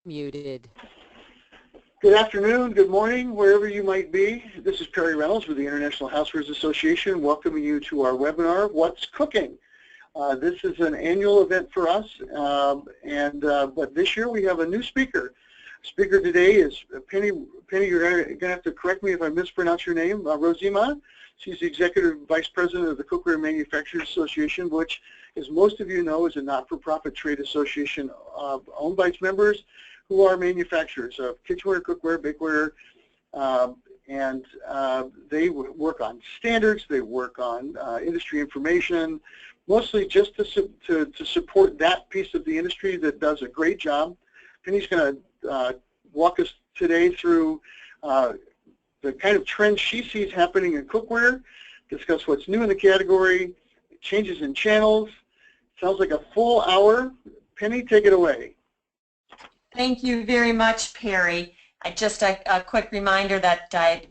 Muted. Good afternoon, good morning, wherever you might be. This is Perry Reynolds with the International Housewares Association, welcoming you to our webinar, What's Cooking? This is an annual event for us, but this year we have a new speaker. Speaker today is Penny. Penny, you're going to have to correct me if I mispronounce your name. Rosema. She's the Executive Vice President of the Cookware Manufacturers Association, which, as most of you know, is a not-for-profit trade association owned by its members who are manufacturers of kitchenware, cookware, bakeware, and they work on standards, they work on industry information, mostly just to support that piece of the industry that does a great job. Penny's going to walk us today through the kind of trends she sees happening in cookware, discuss what's new in the category, changes in channels. Sounds like a full hour. Penny, take it away. Thank you very much, Perry. Just a quick reminder that I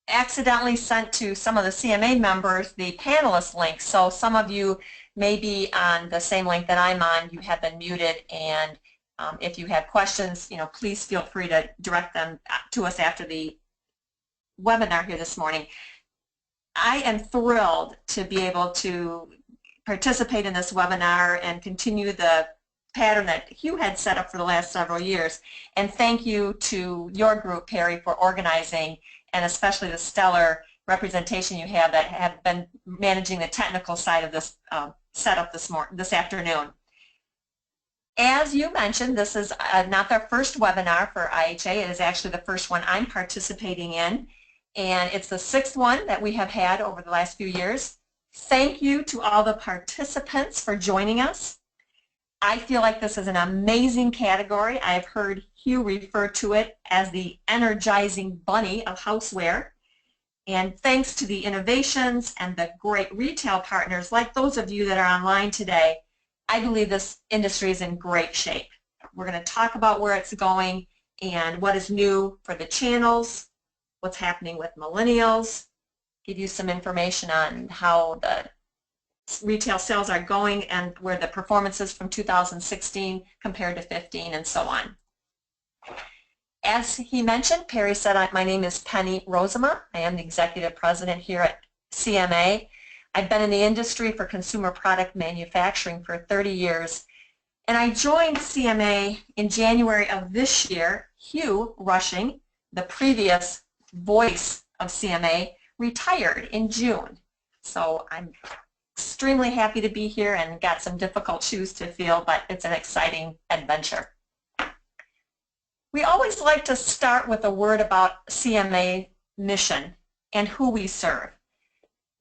accidentally sent to some of the CMA members the panelist link, so some of you may be on the same link that I'm on. You have been muted, and if you have questions, please feel free to direct them to us after the webinar here this morning. I am thrilled to be able to participate in this webinar and continue the pattern that Hugh had set up for the last several years. And thank you to your group, Perry, for organizing, and especially the stellar representation you have that have been managing the technical side of this setup this afternoon. As you mentioned, this is not our first webinar for IHA. It is actually the first one I'm participating in, and it's the 6th one that we have had over the last few years. Thank you to all the participants for joining us. I feel like this is an amazing category. I've heard Hugh refer to it as the energizing bunny of houseware. And thanks to the innovations and the great retail partners like those of you that are online today, I believe this industry is in great shape. We're going to talk about where it's going and what is new for the channels, what's happening with millennials, give you some information on how the retail sales are going and where the performance is from 2016 compared to 15 and so on. As he mentioned, Perry said, my name is Penny Rosema. I am the Executive President here at CMA. I've been in the industry for consumer product manufacturing for 30 years, and I joined CMA in January of this year. Hugh Rushing, the previous voice of CMA, retired in June. So I'm extremely happy to be here and got some difficult shoes to fill, but it's an exciting adventure. We always like to start with a word about CMA mission and who we serve.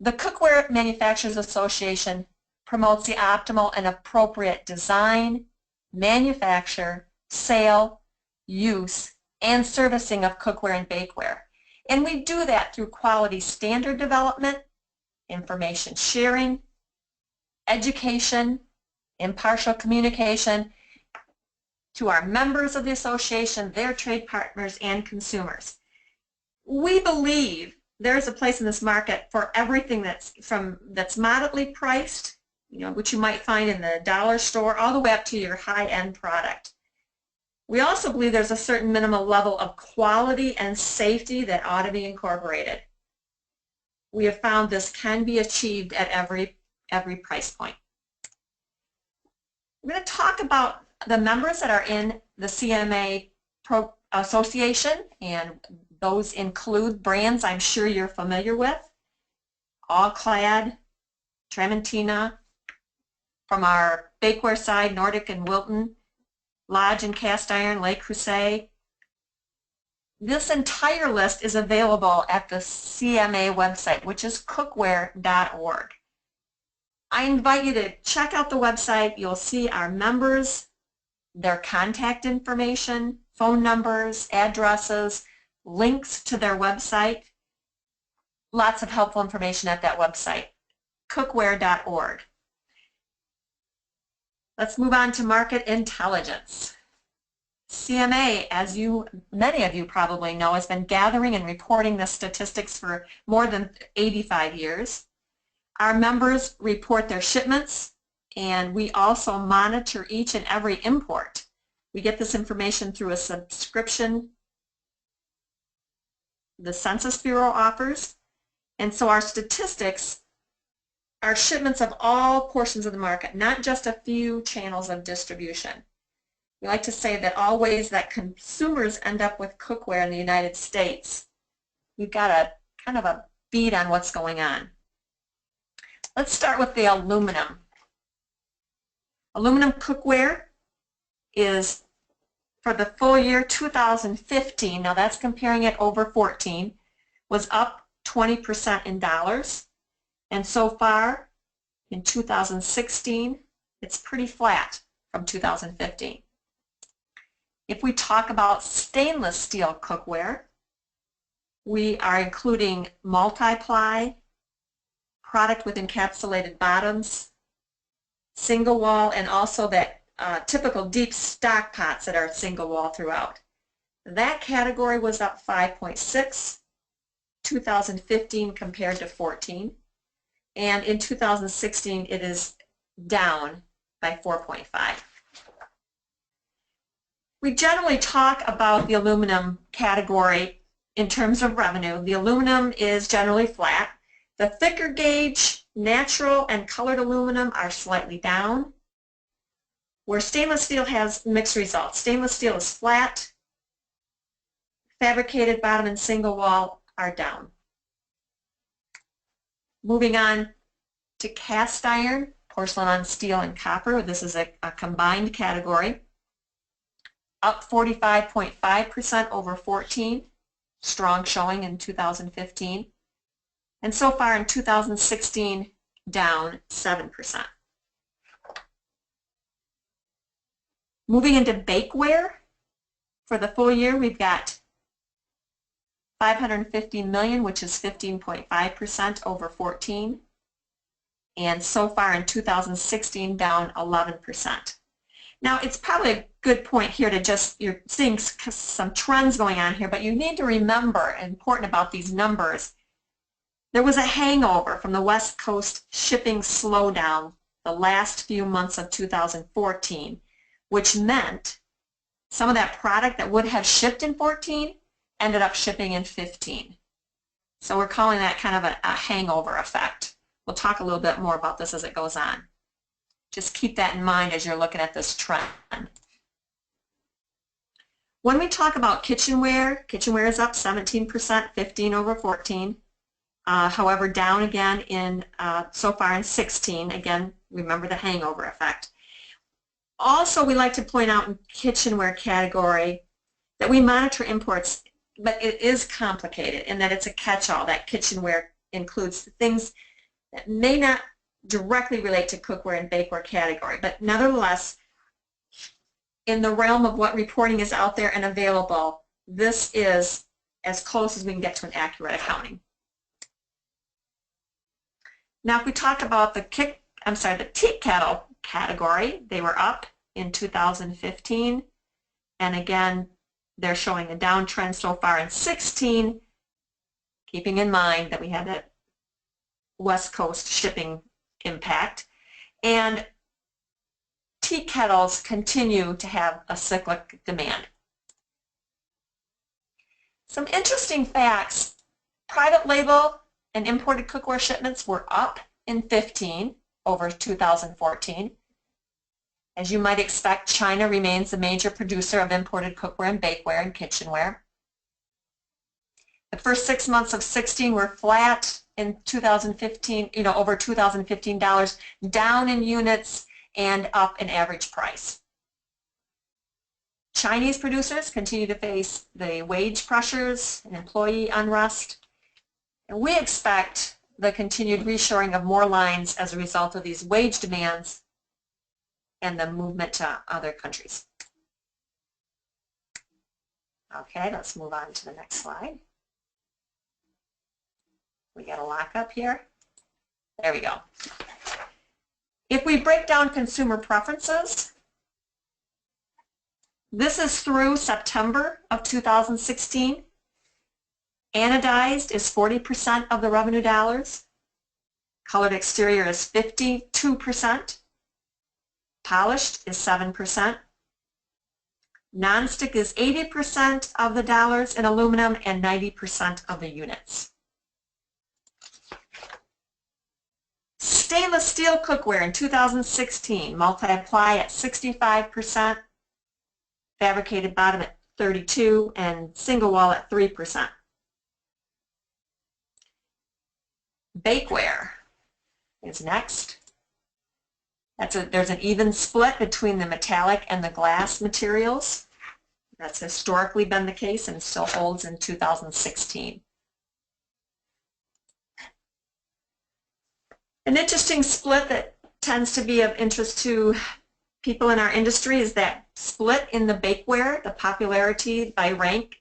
The Cookware Manufacturers Association promotes the optimal and appropriate design, manufacture, sale, use, and servicing of cookware and bakeware. And we do that through quality standard development, information sharing, education, impartial communication to our members of the association, their trade partners, and consumers. We believe there's a place in this market for everything that's moderately priced, which you might find in the dollar store, all the way up to your high-end product. We also believe there's a certain minimal level of quality and safety that ought to be incorporated. We have found this can be achieved at every price point. We're going to talk about the members that are in the CMA Association, and those include brands I'm sure you're familiar with: All Clad, Tramontina, from our bakeware side, Nordic and Wilton, Lodge and Cast Iron, Le Creuset. This entire list is available at the CMA website, which is cookware.org. I invite you to check out the website. You'll see our members, their contact information, phone numbers, addresses, links to their website. Lots of helpful information at that website, cookware.org. Let's move on to market intelligence. CMA, as many of you probably know, has been gathering and reporting the statistics for more than 85 years. Our members report their shipments, and we also monitor each and every import. We get this information through a subscription the Census Bureau offers. And so our statistics are shipments of all portions of the market, not just a few channels of distribution. We like to say that all ways that consumers end up with cookware in the United States, we've got a kind of a bead on what's going on. Let's start with the aluminum. Aluminum cookware is, for the full year 2015, now that's comparing it over 14, was up 20% in dollars. And so far in 2016, it's pretty flat from 2015. If we talk about stainless steel cookware, we are including multi-ply, product with encapsulated bottoms, single wall, and also that typical deep stock pots that are single wall throughout. That category was up 5.6, 2015 compared to 14. And in 2016, it is down by 4.5. We generally talk about the aluminum category in terms of revenue. The aluminum is generally flat. The thicker gauge, natural, and colored aluminum are slightly down, where stainless steel has mixed results. Stainless steel is flat. Fabricated bottom and single wall are down. Moving on to cast iron, porcelain on steel, and copper. This is a combined category. Up 45.5% over 14. Strong showing in 2015. And so far in 2016, down 7%. Moving into bakeware, for the full year we've got $550 million, which is 15.5% over 14. And so far in 2016, down 11%. Now, it's probably a good point here to just, you're seeing some trends going on here, but you need to remember, important about these numbers, there was a hangover from the West Coast shipping slowdown the last few months of 2014, which meant some of that product that would have shipped in 14 ended up shipping in 15. So we're calling that kind of a hangover effect. We'll talk a little bit more about this as it goes on. Just keep that in mind as you're looking at this trend. When we talk about kitchenware, kitchenware is up 17%, 15 over 14. However, down again in so far in 16. Again, remember the hangover effect. Also, we like to point out in kitchenware category that we monitor imports, but it is complicated in that it's a catch-all. That kitchenware includes things that may not directly relate to cookware and bakeware category, but nevertheless, in the realm of what reporting is out there and available, this is as close as we can get to an accurate accounting. Now, if we talk about the tea kettle category, they were up in 2015, and again, they're showing a downtrend so far in 16, keeping in mind that we had that West Coast shipping impact, and tea kettles continue to have a cyclic demand. Some interesting facts: private label and imported cookware shipments were up in 15 over 2014. As you might expect, China remains the major producer of imported cookware and bakeware and kitchenware. The first 6 months of 16 were flat in 2015, over $2015, down in units and up in average price. Chinese producers continue to face the wage pressures and employee unrest, and we expect the continued reshoring of more lines as a result of these wage demands and the movement to other countries. Okay, let's move on to the next slide. We got a lockup here. There we go. If we break down consumer preferences, this is through September of 2016. Anodized is 40% of the revenue dollars. Colored exterior is 52%. Polished is 7%. Nonstick is 80% of the dollars in aluminum and 90% of the units. Stainless steel cookware in 2016, multi-ply at 65%, fabricated bottom at 32%, and single wall at 3%. Bakeware is next. There's an even split between the metallic and the glass materials. That's historically been the case and still holds in 2016. An interesting split that tends to be of interest to people in our industry is that split in the bakeware, the popularity by rank.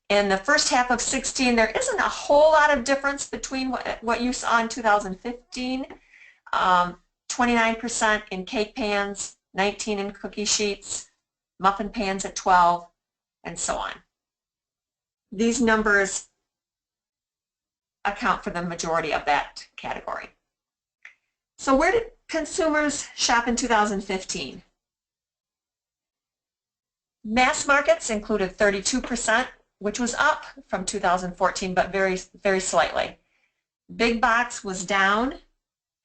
In the first half of 16, there isn't a whole lot of difference between what you saw in 2015. 29% in cake pans, 19% in cookie sheets, muffin pans at 12%, and so on. These numbers account for the majority of that category. So where did consumers shop in 2015? Mass markets included 32%, which was up from 2014, but very, very slightly. Big box was down.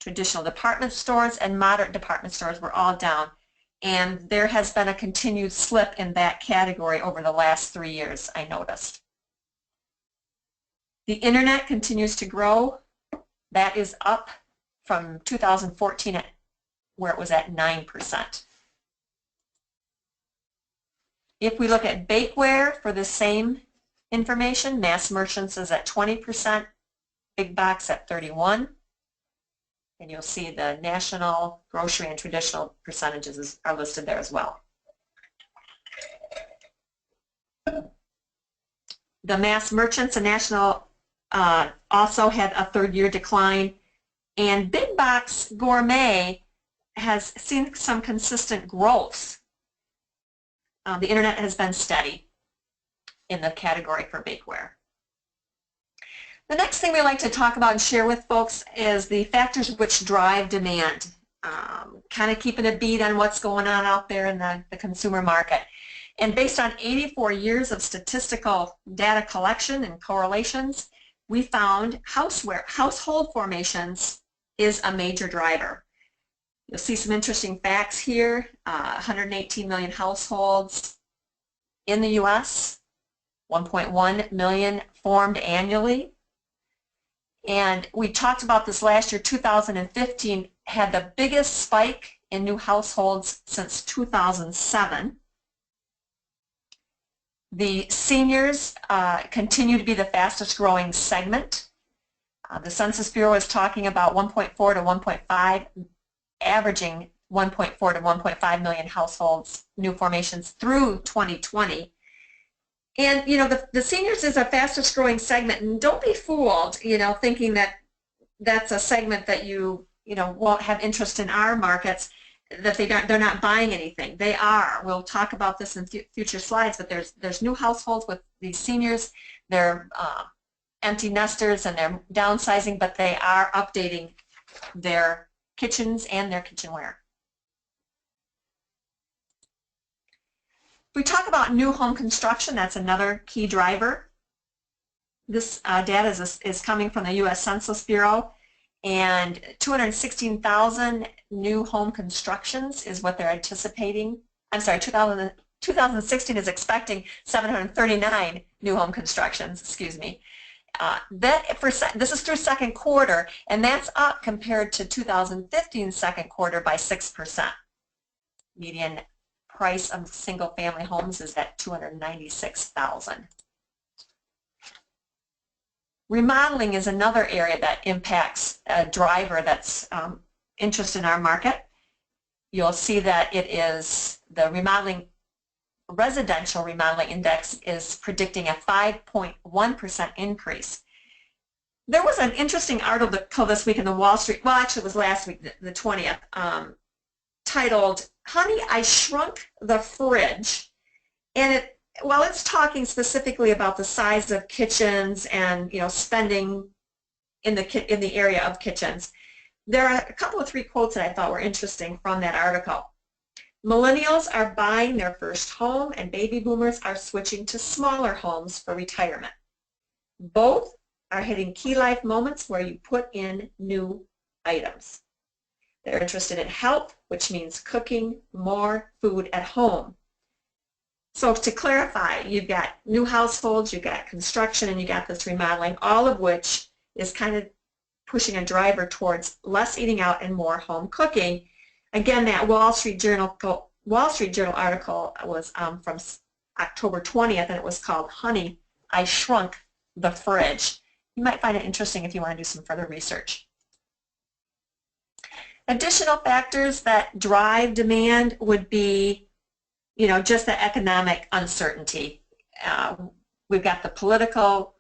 Traditional department stores and moderate department stores were all down. And there has been a continued slip in that category over the last 3 years, I noticed. The internet continues to grow. That is up from 2014 where it was at 9%. If we look at bakeware for the same information, mass merchants is at 20%, big box at 31%. And you'll see the national, grocery, and traditional percentages are listed there as well. The mass merchants and national also had a third-year decline. And big box gourmet has seen some consistent growth. The internet has been steady in the category for bakeware. The next thing we like to talk about and share with folks is the factors which drive demand, kind of keeping a beat on what's going on out there in the consumer market. And based on 84 years of statistical data collection and correlations, we found household formations is a major driver. You'll see some interesting facts here. 118 million households in the U.S., 1.1 million formed annually. And we talked about this last year. 2015 had the biggest spike in new households since 2007. The seniors continue to be the fastest growing segment. The Census Bureau is talking about 1.4 to 1.5, averaging 1.4 to 1.5 million households, new formations through 2020. And, you know, the seniors is a fastest growing segment, and don't be fooled, you know, thinking that that's a segment that you know, won't have interest in our markets, that they're not buying anything. They are. We'll talk about this in future slides, but there's new households with these seniors. They're empty nesters and they're downsizing, but they are updating their kitchens and their kitchenware. If we talk about new home construction, that's another key driver. This data is coming from the U.S. Census Bureau, and 216,000 new home constructions is what they're anticipating. I'm sorry, 2016 is expecting 739 new home constructions, excuse me. This is through second quarter, and that's up compared to 2015 second quarter by 6%. Median price of single-family homes is at $296,000. Remodeling is another area that impacts a driver that's interest in our market. You'll see that it is the residential remodeling index is predicting a 5.1% increase. There was an interesting article this week in the Wall Street, well actually it was last week, the 20th, titled, "Honey, I Shrunk the Fridge," and while it's talking specifically about the size of kitchens and, you know, spending in the area of kitchens, there are a couple of 3 quotes that I thought were interesting from that article. Millennials are buying their first home and baby boomers are switching to smaller homes for retirement. Both are hitting key life moments where you put in new items. They're interested in health, which means cooking more food at home. So to clarify, you've got new households, you've got construction, and you got this remodeling, all of which is kind of pushing a driver towards less eating out and more home cooking. Again, that Wall Street Journal article was from October 20th, and it was called "Honey, I Shrunk the Fridge." You might find it interesting if you want to do some further research. Additional factors that drive demand would be, just the economic uncertainty. We've got the political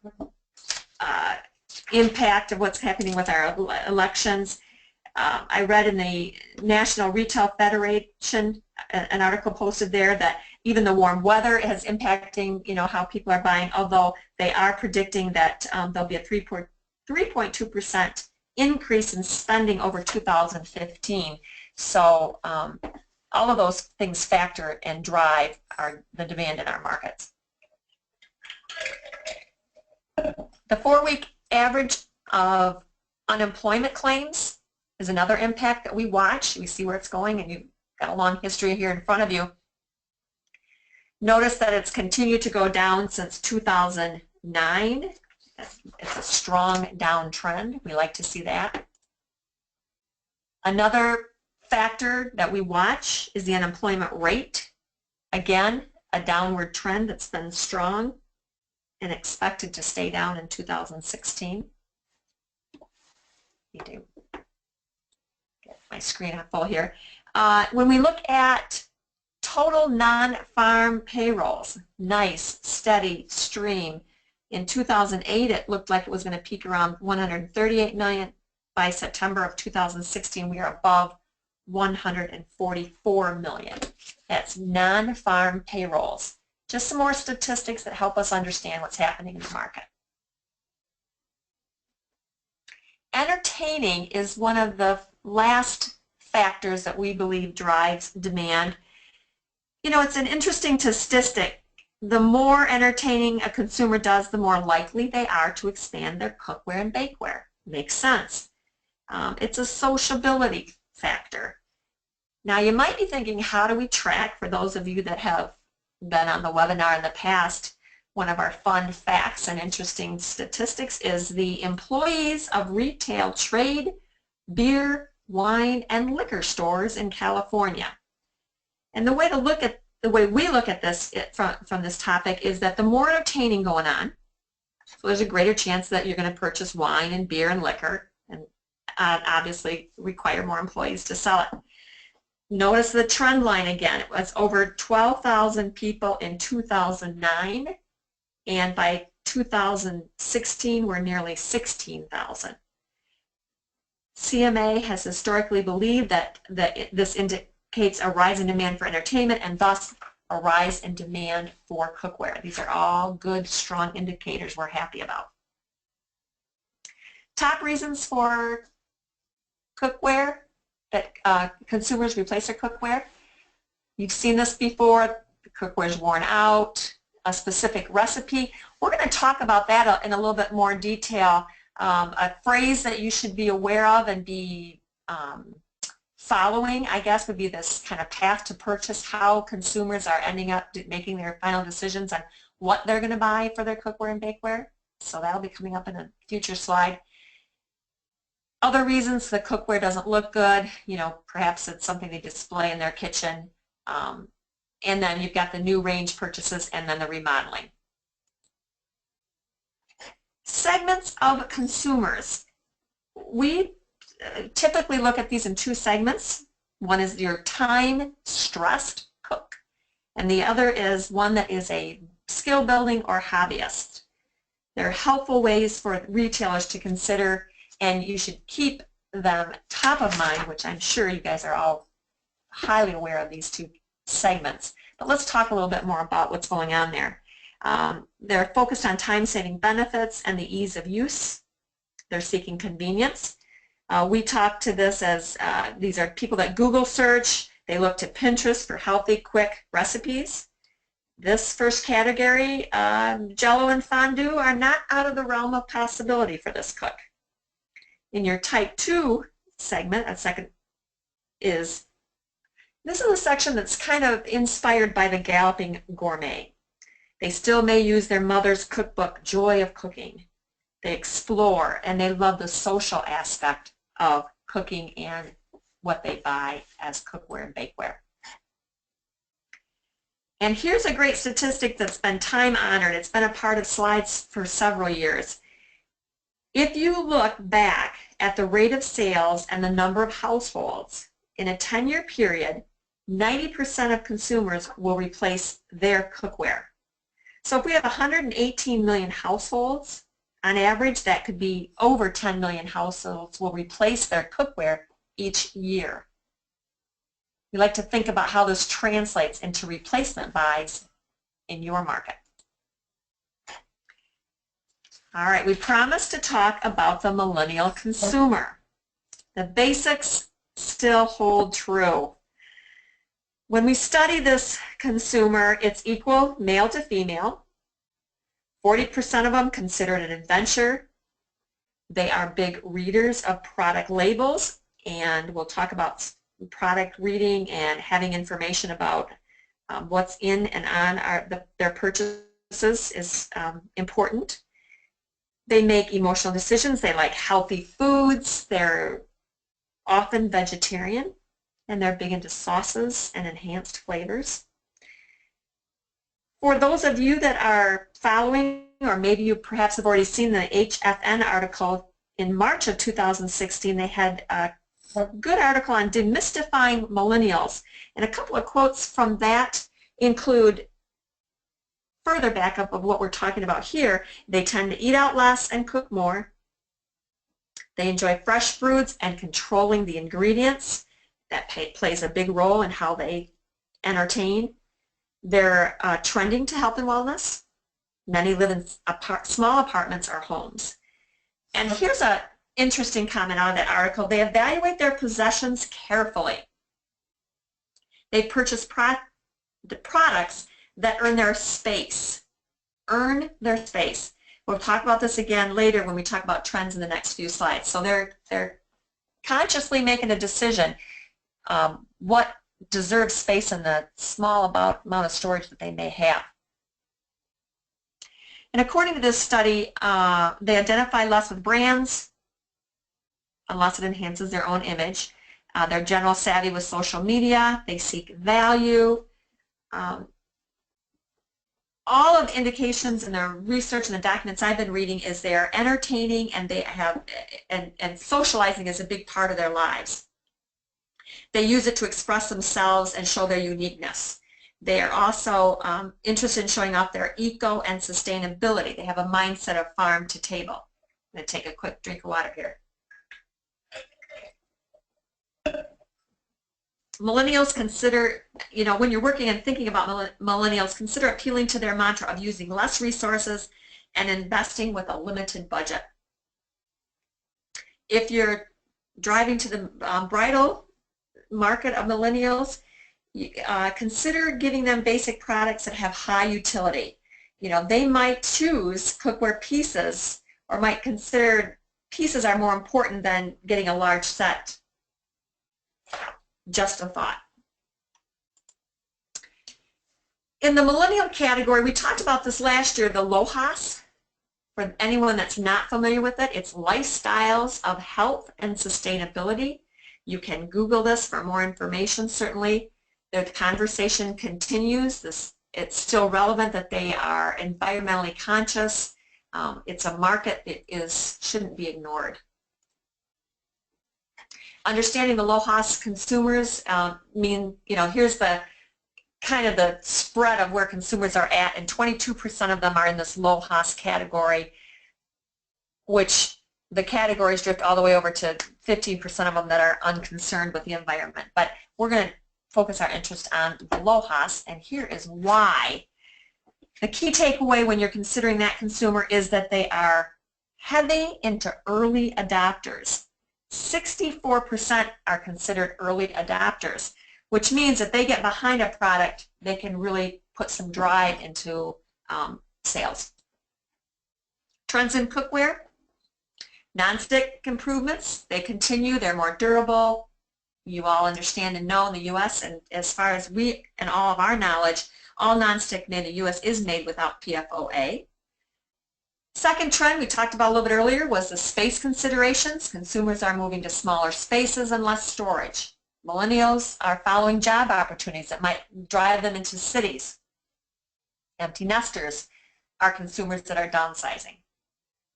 impact of what's happening with our elections. I read in the National Retail Federation an article posted there that even the warm weather is impacting, how people are buying, although they are predicting that there'll be a 3.2% increase in spending over 2015. So all of those things factor and drive the demand in our markets. The 4-week average of unemployment claims is another impact that we watch. We see where it's going, and you've got a long history here in front of you. Notice that it's continued to go down since 2009. It's a strong downtrend. We like to see that. Another factor that we watch is the unemployment rate. Again, a downward trend that's been strong and expected to stay down in 2016. Need to get my screen on full here. When we look at total non-farm payrolls, nice, steady stream. In 2008, it looked like it was going to peak around 138 million. By September of 2016, we are above 144 million. That's non-farm payrolls. Just some more statistics that help us understand what's happening in the market. Entertaining is one of the last factors that we believe drives demand. It's an interesting statistic. The more entertaining a consumer does, the more likely they are to expand their cookware and bakeware. Makes sense. It's a sociability factor. Now you might be thinking, how do we track, for those of you that have been on the webinar in the past, one of our fun facts and interesting statistics is the employees of retail trade, beer, wine, and liquor stores in California. And the way we look at this from this topic is that the more entertaining going on, so there's a greater chance that you're going to purchase wine and beer and liquor, and obviously require more employees to sell it. Notice the trend line again. It was over 12,000 people in 2009, and by 2016 we're nearly 16,000. CMA has historically believed that this indicates a rise in demand for entertainment and thus a rise in demand for cookware. These are all good, strong indicators we're happy about. Top reasons for cookware that consumers replace their cookware. You've seen this before. The cookware is worn out, a specific recipe. We're going to talk about that in a little bit more detail. A phrase that you should be aware of and be following, I guess, would be this kind of path to purchase, how consumers are ending up making their final decisions on what they're going to buy for their cookware and bakeware. So that'll be coming up in a future slide. Other reasons the cookware doesn't look good, perhaps it's something they display in their kitchen. And then you've got the new range purchases and then the remodeling. Segments of consumers. We typically look at these in two segments. One is your time-stressed cook, and the other is one that is a skill building or hobbyist. They're helpful ways for retailers to consider, and you should keep them top of mind, which I'm sure you guys are all highly aware of these two segments. But let's talk a little bit more about what's going on there. They're focused on time-saving benefits and the ease of use. They're seeking convenience. We talk to this as these are people that Google search. They look to Pinterest for healthy, quick recipes. This first category, Jell-O and fondue, are not out of the realm of possibility for this cook. In your Type 2 segment, this is a section that's kind of inspired by the Galloping Gourmet. They still may use their mother's cookbook, Joy of Cooking. They explore and they love the social aspect of cooking and what they buy as cookware and bakeware. And here's a great statistic that's been time honored. It's been a part of slides for several years. If you look back at the rate of sales and the number of households in a 10-year period, 90% of consumers will replace their cookware. So if we have 118 million households, on average, that could be over 10 million households will replace their cookware each year. We like to think about how this translates into replacement buys in your market. All right, we promised to talk about the millennial consumer. The basics still hold true. When we study this consumer, it's equal male to female. 40% of them consider it an adventure. They are big readers of product labels, and we'll talk about product reading and having information about what's in and on their purchases is important. They make emotional decisions. They like healthy foods. They're often vegetarian, and they're big into sauces and enhanced flavors. For those of you that are following, or maybe you perhaps have already seen the HFN article in March of 2016, they had a good article on demystifying millennials. And a couple of quotes from that include further backup of what we're talking about here. They tend to eat out less and cook more. They enjoy fresh foods and controlling the ingredients. That plays a big role in how they entertain. They're trending to health and wellness. Many live in small apartments or homes. And here's an interesting comment out of that article. They evaluate their possessions carefully. They purchase the products that earn their space. Earn their space. We'll talk about this again later when we talk about trends in the next few slides. So they're consciously making a decision what deserves space in the small amount of storage that they may have. And according to this study, they identify less with brands unless it enhances their own image. They're general savvy with social media. They seek value. All of the indications in the research and the documents I've been reading is they are entertaining, and they have and socializing is a big part of their lives. They use it to express themselves and show their uniqueness. They are also interested in showing off their eco and sustainability. They have a mindset of farm to table. I'm going to take a quick drink of water here. Millennials consider, when you're working and thinking about millennials, consider appealing to their mantra of using less resources and investing with a limited budget. If you're driving to the bridal market of millennials, consider giving them basic products that have high utility. They might choose cookware pieces, or might consider pieces are more important than getting a large set. Just a thought. In the millennial category, we talked about this last year, the LOHAS. For anyone that's not familiar with it, it's lifestyles of health and sustainability. You can Google this for more information, certainly. The conversation continues. It's still relevant that they are environmentally conscious. It's a market that shouldn't be ignored. Understanding the LOHAS consumers here's the kind of the spread of where consumers are at, and 22% of them are in this LOHAS category, which the categories drift all the way over to 15% of them that are unconcerned with the environment. But we're going to focus our interest on the LOHAS, and here is why. The key takeaway when you're considering that consumer is that they are heavy into early adopters. 64% are considered early adopters. which means if they get behind a product, they can really put some drive into sales. Trends in cookware. Non-stick improvements, they continue, they're more durable. You all understand and know in the U.S., and as far as we and all of our knowledge, all non-stick made in the U.S. is made without PFOA. Second trend we talked about a little bit earlier was the space considerations. Consumers are moving to smaller spaces and less storage. Millennials are following job opportunities that might drive them into cities. Empty nesters are consumers that are downsizing.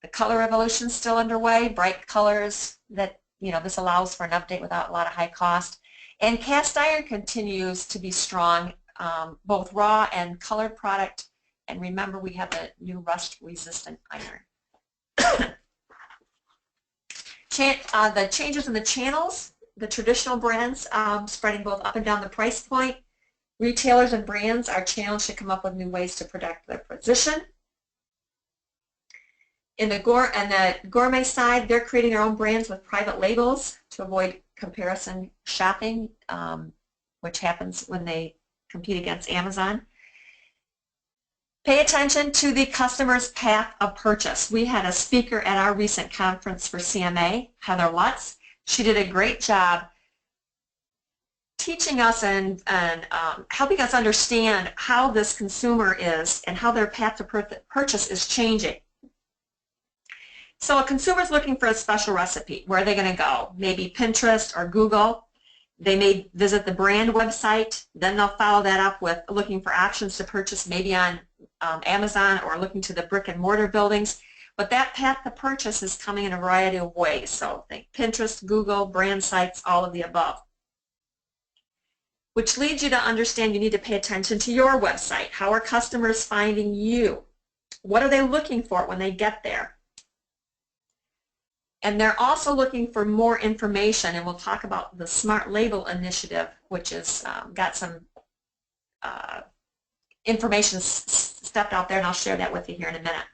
The color revolution is still underway, bright colors that, this allows for an update without a lot of high cost. And cast iron continues to be strong, both raw and colored product. And remember, we have the new rust-resistant iron. The changes in the channels, the traditional brands spreading both up and down the price point. Retailers and brands are challenged to come up with new ways to protect their position. In the gourmet side, they're creating their own brands with private labels to avoid comparison shopping, which happens when they compete against Amazon. Pay attention to the customer's path of purchase. We had a speaker at our recent conference for CMA, Heather Lutz. She did a great job teaching us and helping us understand how this consumer is and how their path to purchase is changing. So a consumer is looking for a special recipe. Where are they going to go? Maybe Pinterest or Google. They may visit the brand website. Then they'll follow that up with looking for options to purchase maybe on Amazon or looking to the brick and mortar buildings. But that path to purchase is coming in a variety of ways. So think Pinterest, Google, brand sites, all of the above. Which leads you to understand you need to pay attention to your website. How are customers finding you? What are they looking for when they get there? And they're also looking for more information, and we'll talk about the Smart Label initiative, which has got some information stepped out there, and I'll share that with you here in a minute.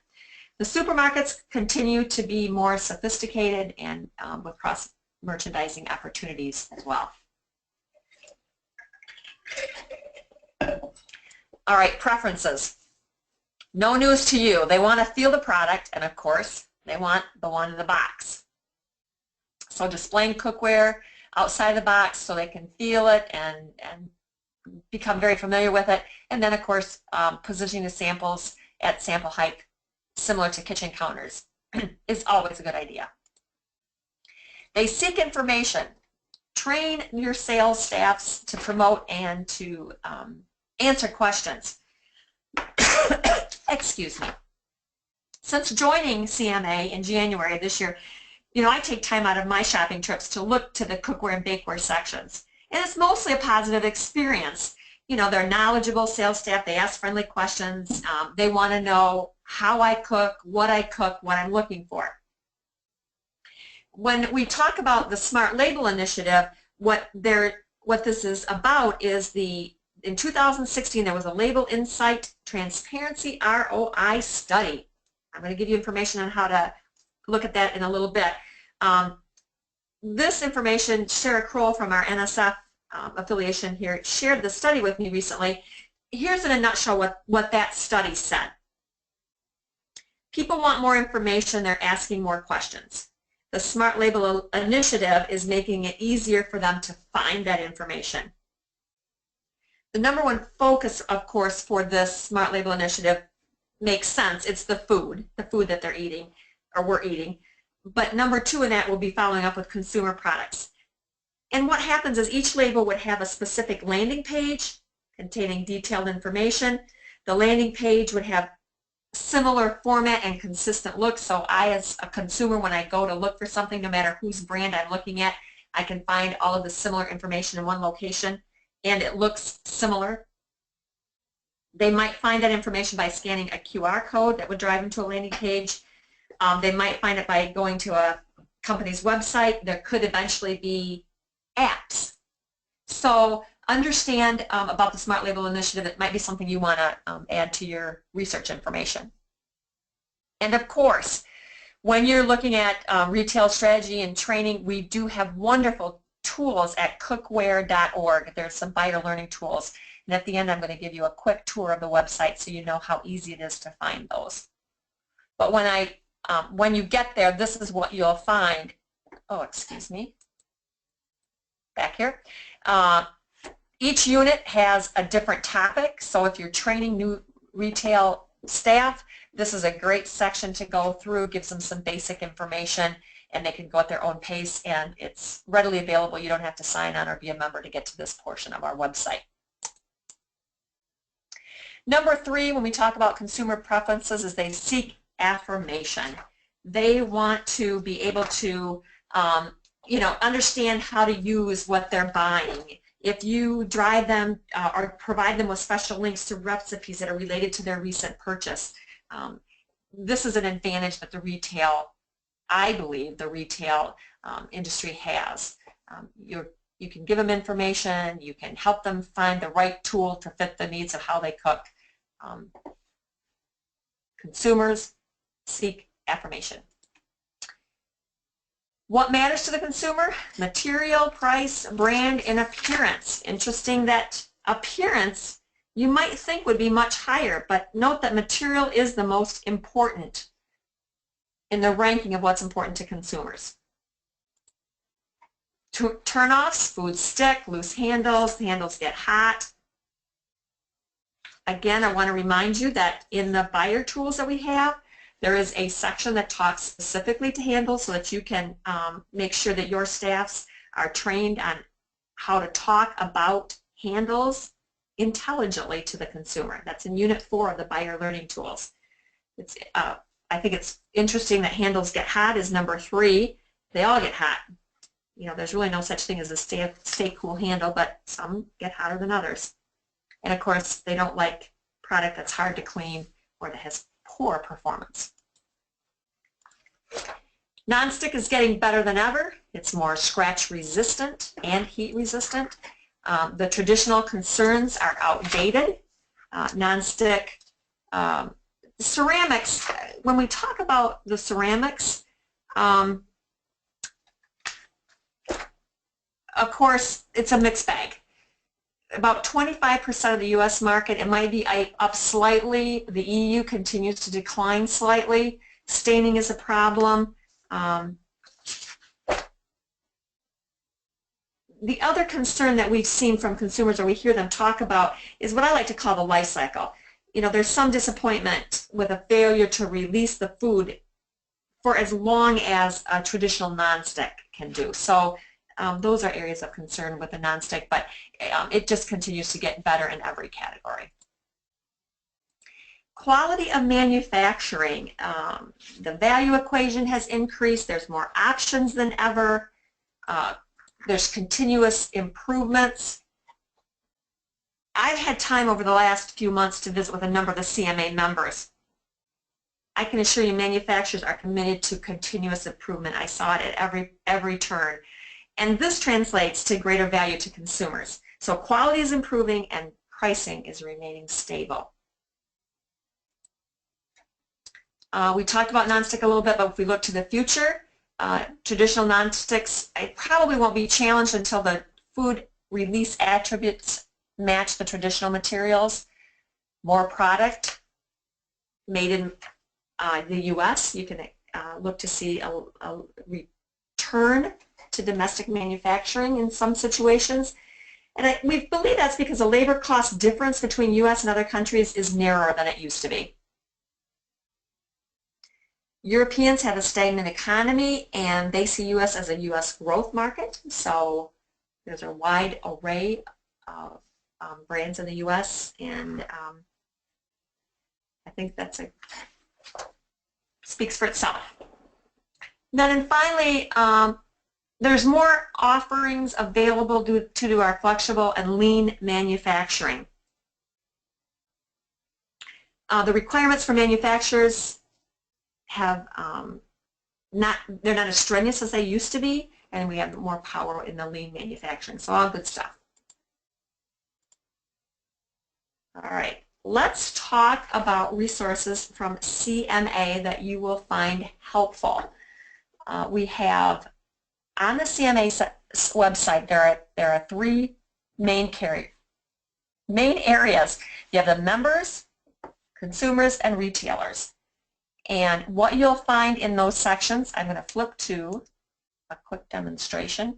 The supermarkets continue to be more sophisticated and with cross-merchandising opportunities as well. All right, preferences. No news to you. They want to feel the product, and of course, they want the one in the box. So displaying cookware outside the box so they can feel it and become very familiar with it. And then, of course, positioning the samples at sample height similar to kitchen counters is always a good idea. They seek information. Train your sales staffs to promote and to answer questions. Excuse me. Since joining CMA in January of this year, I take time out of my shopping trips to look to the cookware and bakeware sections. And it's mostly a positive experience. They're knowledgeable sales staff. They ask friendly questions. They want to know how I cook, what I'm looking for. When we talk about the Smart Label initiative, what this is about is in 2016 there was a Label Insight Transparency ROI study. I'm going to give you information on how to look at that in a little bit. This information, Shara Kroll from our NSF affiliation here shared the study with me recently. Here's in a nutshell what that study said. People want more information. They're asking more questions. The Smart Label initiative is making it easier for them to find that information. The number one focus, of course, for this Smart Label initiative makes sense. It's the food that they're eating or we're eating. But number two in that will be following up with consumer products. And what happens is each label would have a specific landing page containing detailed information. The landing page would have similar format and consistent look, so I as a consumer, when I go to look for something, no matter whose brand I'm looking at, I can find all of the similar information in one location and it looks similar. They might find that information by scanning a QR code that would drive them to a landing page. They might find it by going to a company's website. There could eventually be apps. So understand about the Smart Label initiative. It might be something you want to add to your research information. And of course, when you're looking at retail strategy and training, we do have wonderful tools at cookware.org. There's some buyer learning tools. And at the end, I'm going to give you a quick tour of the website so you know how easy it is to find those. But when you get there, this is what you'll find. Oh, excuse me. Back here. Each unit has a different topic. So if you're training new retail staff, this is a great section to go through. Gives them some basic information, and they can go at their own pace, and it's readily available. You don't have to sign on or be a member to get to this portion of our website. Number 3, when we talk about consumer preferences, is they seek affirmation. They want to be able to understand how to use what they're buying. If you drive them or provide them with special links to recipes that are related to their recent purchase, this is an advantage that I believe the retail industry has. You can give them information, you can help them find the right tool to fit the needs of how they cook. Consumers seek affirmation. What matters to the consumer? Material, price, brand, and appearance. Interesting that appearance you might think would be much higher, but note that material is the most important in the ranking of what's important to consumers. Turn-offs, food stick, loose handles, the handles get hot. Again, I want to remind you that in the buyer tools that we have, there is a section that talks specifically to handles so that you can make sure that your staffs are trained on how to talk about handles intelligently to the consumer. That's in Unit 4 of the buyer learning tools. I think it's interesting that handles get hot is number 3. They all get hot. There's really no such thing as a stay cool handle, but some get hotter than others. And of course, they don't like product that's hard to clean or that has poor performance. Nonstick is getting better than ever. It's more scratch resistant and heat resistant. The traditional concerns are outdated. Nonstick ceramics, when we talk about the ceramics, of course, it's a mixed bag. About 25% of the U.S. market, it might be up slightly. The EU continues to decline slightly. Staining is a problem. The other concern that we've seen from consumers, or we hear them talk about, is what I like to call the life cycle. There's some disappointment with a failure to release the food for as long as a traditional nonstick can do. So those are areas of concern with the nonstick, but it just continues to get better in every category. Quality of manufacturing. The value equation has increased. There's more options than ever. There's continuous improvements. I've had time over the last few months to visit with a number of the CMA members. I can assure you manufacturers are committed to continuous improvement. I saw it at every turn. And this translates to greater value to consumers. So quality is improving and pricing is remaining stable. We talked about nonstick a little bit, but if we look to the future, traditional nonsticks, it probably won't be challenged until the food release attributes match the traditional materials. More product made in the U.S. You can look to see a return to domestic manufacturing in some situations. And we believe that's because the labor cost difference between U.S. and other countries is narrower than it used to be. Europeans have a stagnant economy, and they see U.S. as a U.S. growth market. So there's a wide array of brands in the U.S., and I think that's speaks for itself. Then finally, there's more offerings available to do our flexible and lean manufacturing. The requirements for manufacturers have they're not as strenuous as they used to be, and we have more power in the lean manufacturing. So all good stuff. All right, let's talk about resources from CMA that you will find helpful. We have on the CMA website, there are three main areas. You have the members, consumers, and retailers. And what you'll find in those sections, I'm going to flip to a quick demonstration.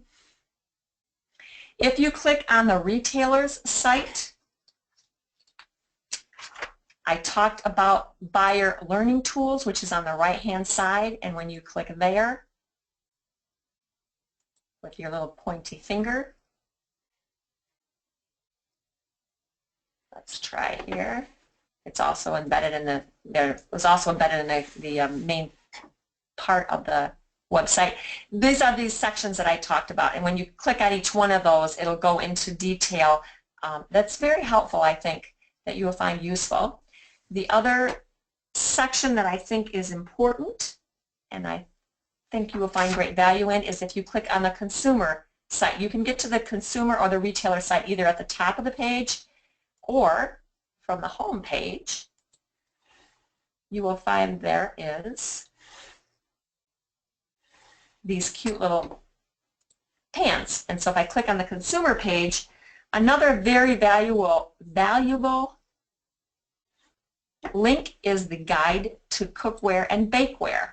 If you click on the retailer's site, I talked about buyer learning tools, which is on the right-hand side, and when you click there with your little pointy finger, let's try here. It's also embedded in the main part of the website. These are these sections that I talked about, and when you click on each one of those, it'll go into detail. That's very helpful, I think, that you will find useful. The other section that I think is important, and I think you will find great value in, is if you click on the consumer site. You can get to the consumer or the retailer site either at the top of the page or from the home page. You will find there is these cute little pans. And so if I click on the consumer page, another very valuable link is the guide to cookware and bakeware.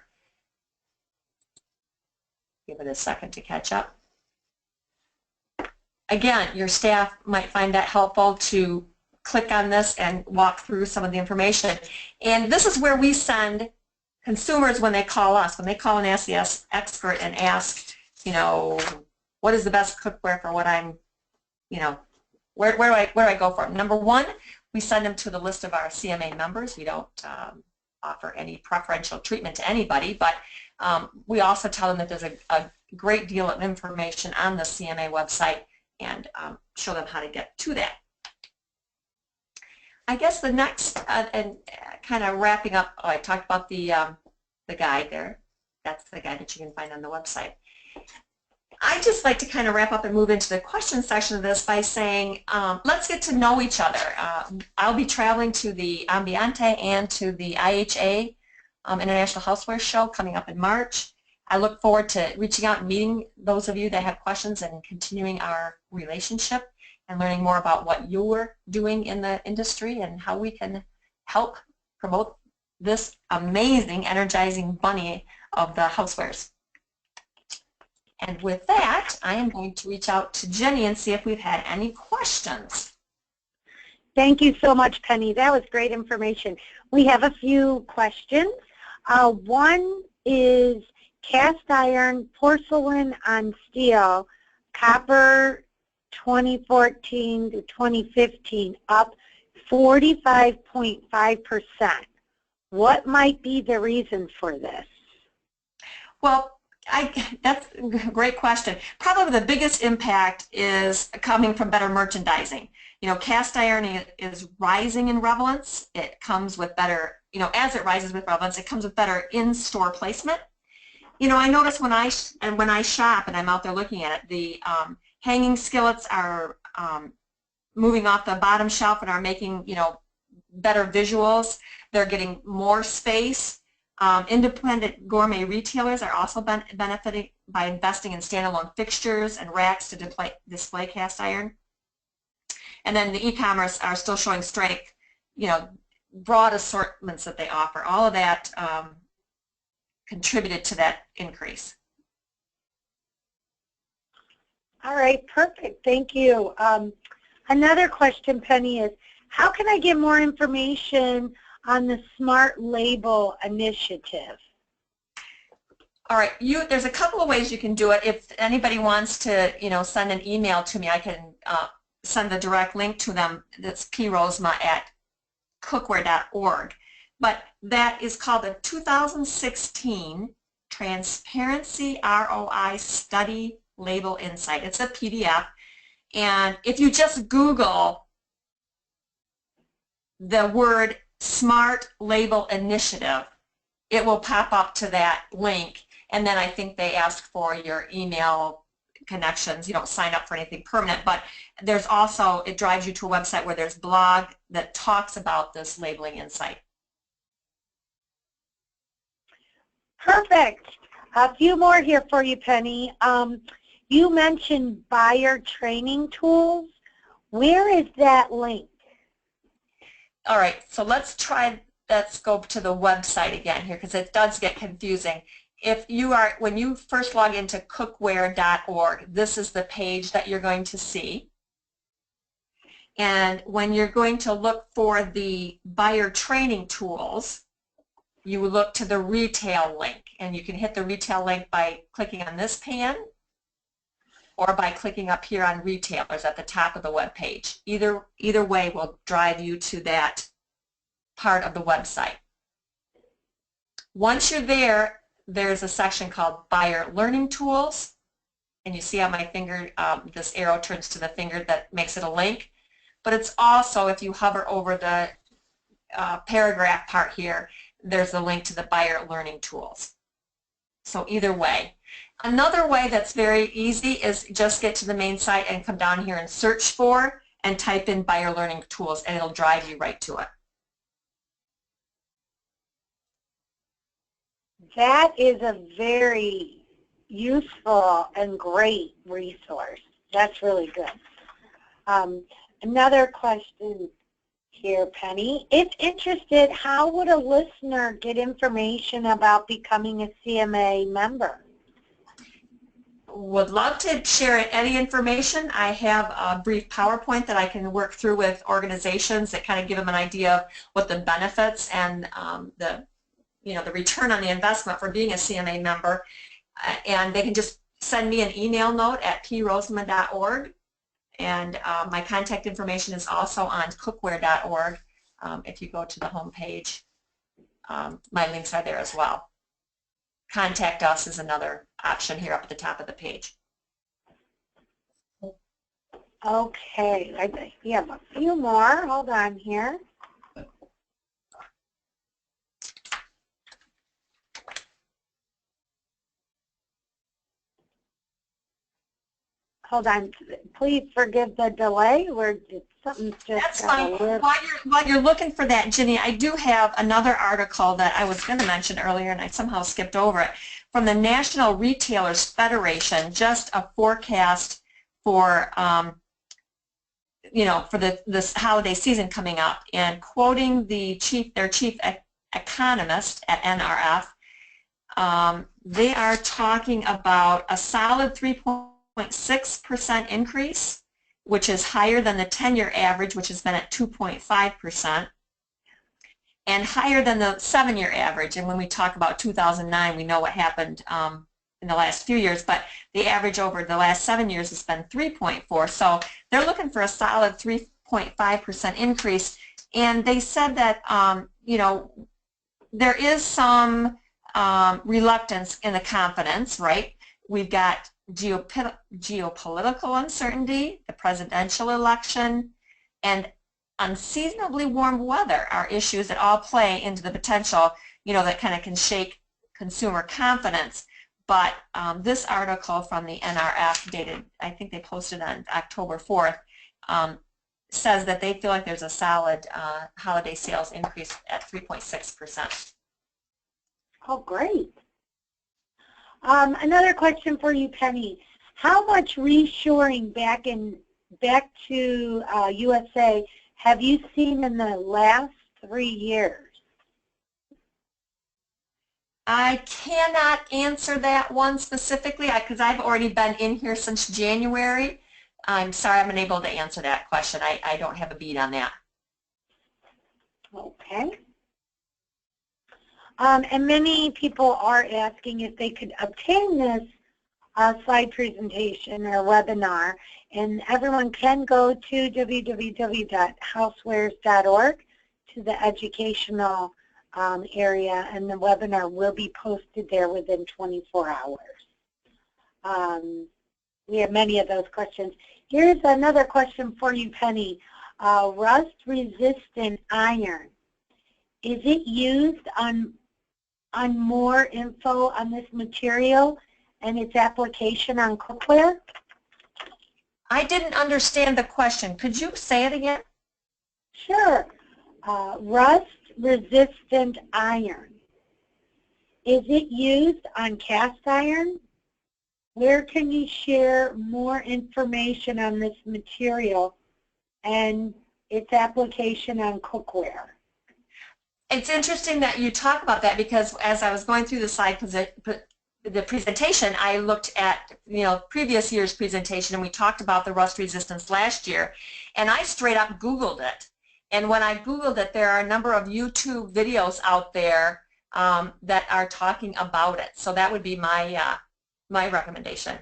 Give it a second to catch up. Again, your staff might find that helpful to click on this and walk through some of the information. And this is where we send consumers when they call us, when they call an SES expert and ask, you know, what is the best cookware for what I'm, you know, where do I go for it? Number one, we send them to the list of our CMA members. We don't offer any preferential treatment to anybody, but we also tell them that there's a great deal of information on the CMA website and show them how to get to that. I guess the next, and kind of wrapping up, I talked about the guide there. That's the guide that you can find on the website. I'd just like to kind of wrap up and move into the question section of this by saying, let's get to know each other. I'll be traveling to the Ambiente and to the IHA International Housewares Show coming up in March. I look forward to reaching out and meeting those of you that have questions and continuing our relationship and learning more about what you're doing in the industry and how we can help promote this amazing, energizing bunny of the housewares. And with that, I am going to reach out to Jenny and see if we've had any questions. Thank you so much, Penny. That was great information. We have a few questions. One is cast iron, porcelain on steel, copper 2014 to 2015, up 45.5%. What might be the reason for this? Well, that's a great question. Probably the biggest impact is coming from better merchandising. You know, cast iron is rising in relevance. It comes with better, you know, as it rises with relevance, it comes with better in-store placement. You know, I notice when I shop and I'm out there looking at it, the hanging skillets are moving off the bottom shelf and are making, you know, better visuals. They're getting more space. Independent gourmet retailers are also benefiting by investing in standalone fixtures and racks to display cast iron. And then the e-commerce are still showing strength, you know, broad assortments that they offer. All of that contributed to that increase. All right, perfect. Thank you. Another question, Penny, is how can I get more information on the Smart Label initiative? All right, there's a couple of ways you can do it. If anybody wants to, you know, send an email to me, I can send a direct link to them. That's prosema@cookware.org. But that is called the 2016 Transparency ROI Study Label Insight. It's a PDF. And if you just Google the word Smart Label Initiative, it will pop up to that link, and then I think they ask for your email connections. You don't sign up for anything permanent, but there's also, it drives you to a website where there's blog that talks about this labeling insight. Perfect. A few more here for you, Penny. You mentioned buyer training tools. Where is that link? All right, so let's go to the website again here because it does get confusing. When you first log into cookware.org, this is the page that you're going to see. And when you're going to look for the buyer training tools, you look to the retail link. And you can hit the retail link by clicking on this pan or by clicking up here on retailers at the top of the web page. Either way will drive you to that part of the website. Once you're there, there's a section called Buyer Learning Tools. And you see how my finger, this arrow turns to the finger that makes it a link. But it's also, if you hover over the paragraph part here, there's a link to the Buyer Learning Tools. So either way. Another way that's very easy is just get to the main site and come down here and search for and type in Buyer Learning Tools, and it'll drive you right to it. That is a very useful and great resource. That's really good. Another question here, Penny. If interested, how would a listener get information about becoming a CMA member? Would love to share any information. I have a brief PowerPoint that I can work through with organizations that kind of give them an idea of what the benefits and the return on the investment for being a CMA member. And they can just send me an email note at prosema.org. And my contact information is also on cookware.org. If you go to the home page, my links are there as well. Contact us is another option here up at the top of the page. Okay, I think we have a few more. Hold on here. Hold on, please forgive the delay. Something's just That's fine. While you're looking for that, Ginny, I do have another article that I was going to mention earlier, and I somehow skipped over it, from the National Retailers Federation, just a forecast for, for this holiday season coming up, and quoting their chief economist at NRF, they are talking about a solid 3.6% increase, which is higher than the 10-year average, which has been at 2.5%, and higher than the 7-year average. And when we talk about 2009, we know what happened in the last few years, but the average over the last 7 years has been 3.4. So they're looking for a solid 3.5% increase. And they said that, there is some reluctance in the confidence, right? We've got geopolitical uncertainty, the presidential election, and unseasonably warm weather are issues that all play into the potential, that kind of can shake consumer confidence. But this article from the NRF, dated, I think they posted on October 4th, says that they feel like there's a solid holiday sales increase at 3.6%. Oh, great. Another question for you, Penny. How much reshoring back to USA have you seen in the last 3 years? I cannot answer that one specifically because I've already been in here since January. I'm sorry, I'm unable to answer that question. I don't have a beat on that. Okay. And many people are asking if they could obtain this slide presentation or webinar, and everyone can go to www.housewares.org to the educational area, and the webinar will be posted there within 24 hours. We have many of those questions. Here's another question for you, Penny. Rust-resistant iron. Is it used on more info on this material and its application on cookware? I didn't understand the question. Could you say it again? Sure. Rust-resistant iron. Is it used on cast iron? Where can you share more information on this material and its application on cookware? It's interesting that you talk about that, because as I was going through the presentation, I looked at previous year's presentation, and we talked about the rust resistance last year, and I straight up Googled it. And when I Googled it, there are a number of YouTube videos out there that are talking about it. So that would be my my recommendation.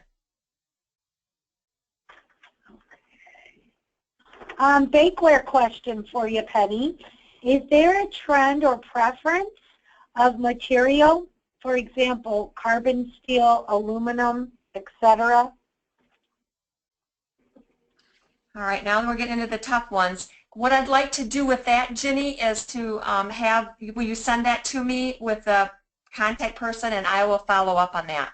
Bakeware question for you, Penny. Is there a trend or preference of material, for example, carbon steel, aluminum, etc.? All right, now we're getting into the tough ones. What I'd like to do with that, Ginny, is to will you send that to me with the contact person, and I will follow up on that.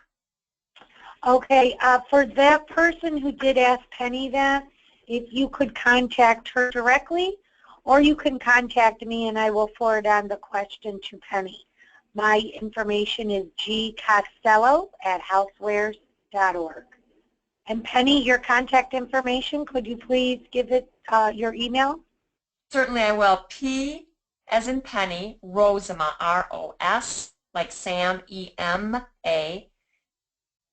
Okay, for that person who did ask Penny that, if you could contact her directly, or you can contact me and I will forward on the question to Penny. My information is gcostello@housewares.org. And Penny, your contact information, could you please give it your email? Certainly I will. P as in Penny, Rosema, R-O-S, like Sam, E-M-A,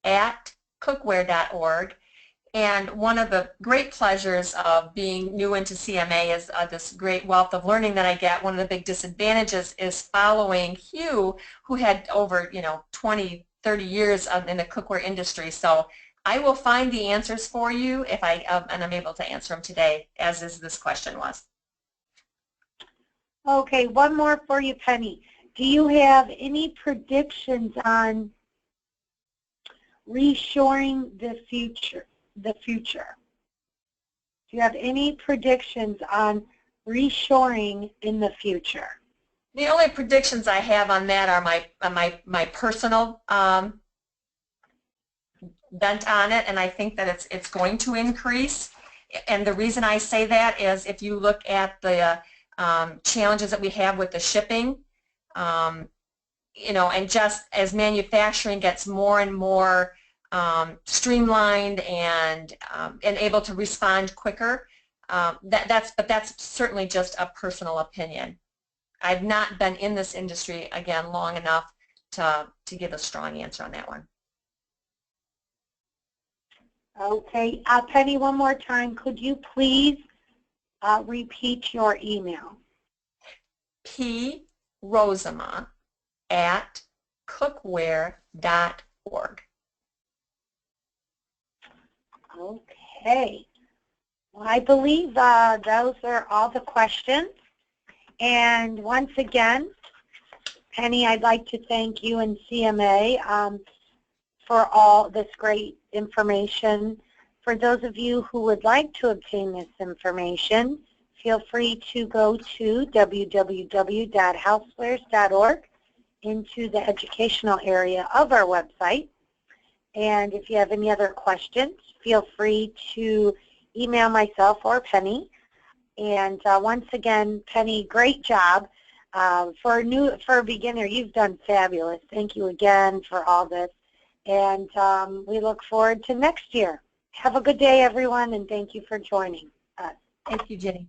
at cookware.org. And one of the great pleasures of being new into CMA is this great wealth of learning that I get. One of the big disadvantages is following Hugh, who had over 20, 30 years in the cookware industry. So I will find the answers for you if and I'm able to answer them today, as is this question was. Okay, one more for you, Penny. Do you have any predictions on reshoring the future? Do you have any predictions on reshoring in the future? The only predictions I have on that are my personal bent on it, and I think that it's going to increase. And the reason I say that is if you look at the challenges that we have with the shipping, and just as manufacturing gets more and more streamlined and able to respond quicker, but that's certainly just a personal opinion. I've not been in this industry, again, long enough to give a strong answer on that one. Okay, Penny, one more time, could you please repeat your email? P. Rosema at cookware.org. Okay. Well, I believe those are all the questions. And once again, Penny, I'd like to thank you and CMA for all this great information. For those of you who would like to obtain this information, feel free to go to www.housewares.org into the educational area of our website. And if you have any other questions, feel free to email myself or Penny. And once again, Penny, great job. For a beginner, you've done fabulous. Thank you again for all this. And we look forward to next year. Have a good day, everyone, and thank you for joining us. Thank you, Jenny.